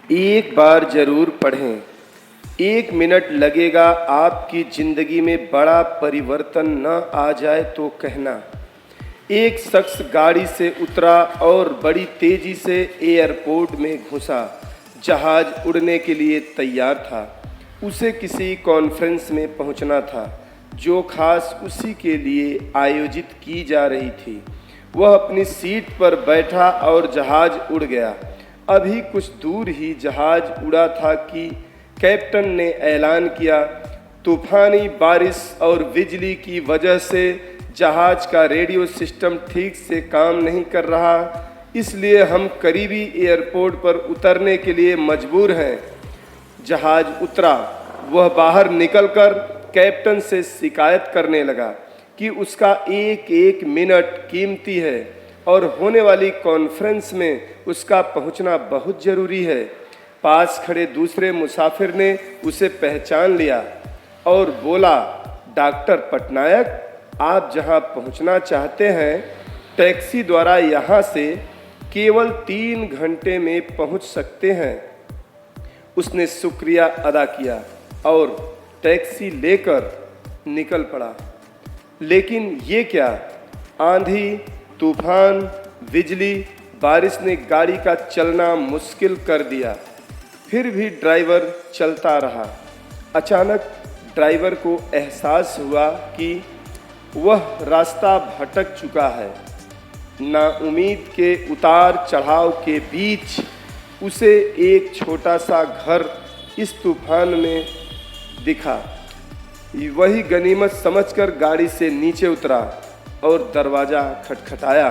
एक बार जरूर पढ़ें। 1 मिनट लगेगा, आपकी जिंदगी में बड़ा परिवर्तन न आ जाए तो कहना। एक शख्स गाड़ी से उतरा और बड़ी तेजी से एयरपोर्ट में घुसा। जहाज उड़ने के लिए तैयार था। उसे किसी कॉन्फ्रेंस में पहुंचना था जो खास उसी के लिए आयोजित की जा रही थी। वह अपनी सीट पर बैठा और जहाज उड़ गया। अभी कुछ दूर ही जहाज उड़ा था कि कैप्टन ने ऐलान किया, तूफानी बारिश और बिजली की वजह से जहाज का रेडियो सिस्टम ठीक से काम नहीं कर रहा, इसलिए हम करीबी एयरपोर्ट पर उतरने के लिए मजबूर हैं। जहाज उतरा। वह बाहर निकलकर कैप्टन से शिकायत करने लगा कि उसका एक एक मिनट कीमती है और होने वाली कॉन्फ्रेंस में उसका पहुंचना बहुत ज़रूरी है। पास खड़े दूसरे मुसाफिर ने उसे पहचान लिया और बोला, डॉक्टर पटनायक, आप जहां पहुंचना चाहते हैं, टैक्सी द्वारा यहां से केवल 3 घंटे में पहुंच सकते हैं। उसने शुक्रिया अदा किया और टैक्सी लेकर निकल पड़ा। लेकिन ये क्या, आंधी, तूफान, बिजली, बारिश ने गाड़ी का चलना मुश्किल कर दिया। फिर भी ड्राइवर चलता रहा। अचानक ड्राइवर को एहसास हुआ कि वह रास्ता भटक चुका है। नाउम्मीद के उतार चढ़ाव के बीच उसे एक छोटा सा घर इस तूफान में दिखा। वही गनीमत समझकर गाड़ी से नीचे उतरा और दरवाज़ा खटखटाया।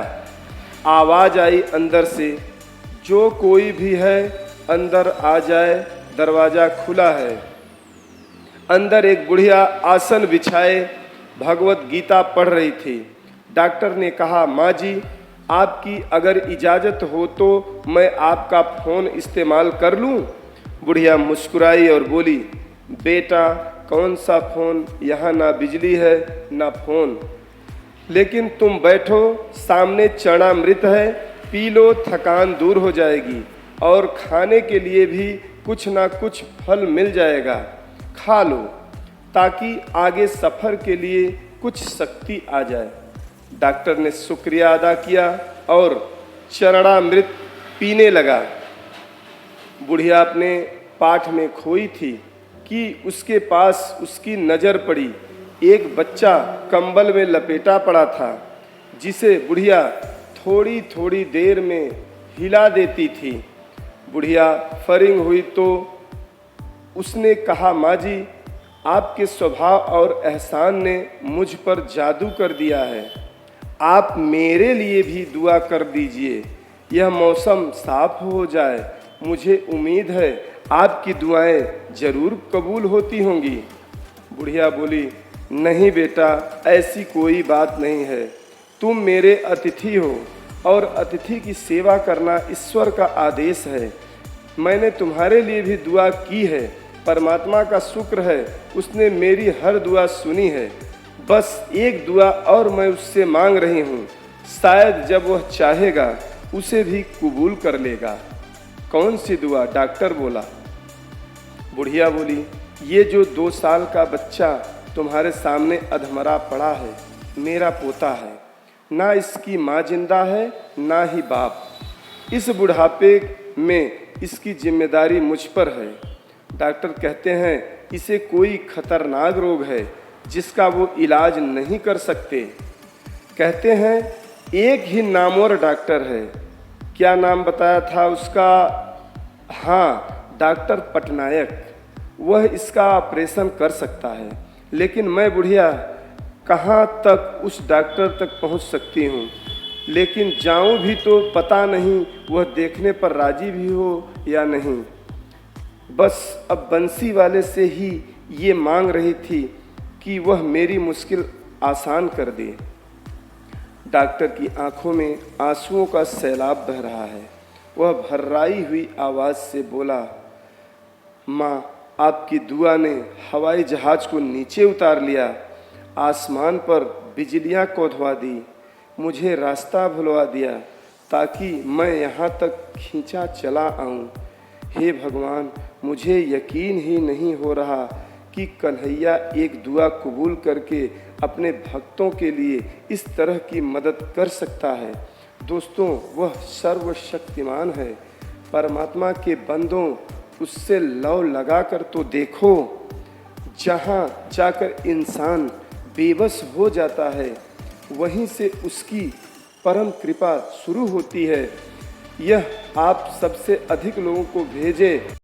आवाज़ आई अंदर से, जो कोई भी है अंदर आ जाए, दरवाज़ा खुला है। अंदर एक बुढ़िया आसन बिछाए भगवत गीता पढ़ रही थी। डॉक्टर ने कहा, माँ जी, आपकी अगर इजाज़त हो तो मैं आपका फ़ोन इस्तेमाल कर लूँ? बुढ़िया मुस्कुराई और बोली, बेटा, कौन सा फ़ोन, यहाँ ना बिजली है ना फ़ोन। लेकिन तुम बैठो, सामने चरणामृत है, पी लो, थकान दूर हो जाएगी और खाने के लिए भी कुछ ना कुछ फल मिल जाएगा, खा लो ताकि आगे सफ़र के लिए कुछ शक्ति आ जाए। डॉक्टर ने शुक्रिया अदा किया और चरणामृत पीने लगा। बुढ़िया अपने पाठ में खोई थी कि उसके पास उसकी नज़र पड़ी। एक बच्चा कंबल में लपेटा पड़ा था जिसे बुढ़िया थोड़ी थोड़ी देर में हिला देती थी। बुढ़िया फरिंग हुई तो उसने कहा, माँ जी, आपके स्वभाव और एहसान ने मुझ पर जादू कर दिया है। आप मेरे लिए भी दुआ कर दीजिए, यह मौसम साफ हो जाए। मुझे उम्मीद है आपकी दुआएं जरूर कबूल होती होंगी। बुढ़िया बोली, नहीं बेटा, ऐसी कोई बात नहीं है। तुम मेरे अतिथि हो और अतिथि की सेवा करना ईश्वर का आदेश है। मैंने तुम्हारे लिए भी दुआ की है। परमात्मा का शुक्र है, उसने मेरी हर दुआ सुनी है। बस एक दुआ और मैं उससे मांग रही हूँ, शायद जब वह चाहेगा उसे भी कबूल कर लेगा। कौन सी दुआ? डॉक्टर बोला। बुढ़िया बोली, ये जो 2 साल का बच्चा तुम्हारे सामने अधमरा पड़ा है, मेरा पोता है। ना इसकी माँ जिंदा है ना ही बाप। इस बुढ़ापे में इसकी जिम्मेदारी मुझ पर है। डॉक्टर कहते हैं इसे कोई खतरनाक रोग है जिसका वो इलाज नहीं कर सकते। कहते हैं एक ही नामवर डॉक्टर है। क्या नाम बताया था उसका? हाँ, डॉक्टर पटनायक। वह इसका ऑपरेशन कर सकता है। लेकिन मैं बुढ़िया कहाँ तक उस डॉक्टर तक पहुँच सकती हूँ? लेकिन जाऊँ भी तो पता नहीं वह देखने पर राजी भी हो या नहीं। बस अब बंसी वाले से ही ये मांग रही थी कि वह मेरी मुश्किल आसान कर दे। डॉक्टर की आंखों में आंसुओं का सैलाब बह रहा है। वह भर्राई हुई आवाज़ से बोला, माँ, आपकी दुआ ने हवाई जहाज़ को नीचे उतार लिया, आसमान पर बिजलियाँ कौंधवा दी, मुझे रास्ता भुलवा दिया ताकि मैं यहाँ तक खींचा चला आऊँ। हे भगवान, मुझे यकीन ही नहीं हो रहा कि कन्हैया एक दुआ कबूल करके अपने भक्तों के लिए इस तरह की मदद कर सकता है। दोस्तों, वह सर्वशक्तिमान है। परमात्मा के बंदों, उससे लव लगा कर तो देखो। जहाँ जाकर इंसान बेबस हो जाता है, वहीं से उसकी परम कृपा शुरू होती है। यह आप सबसे अधिक लोगों को भेजे।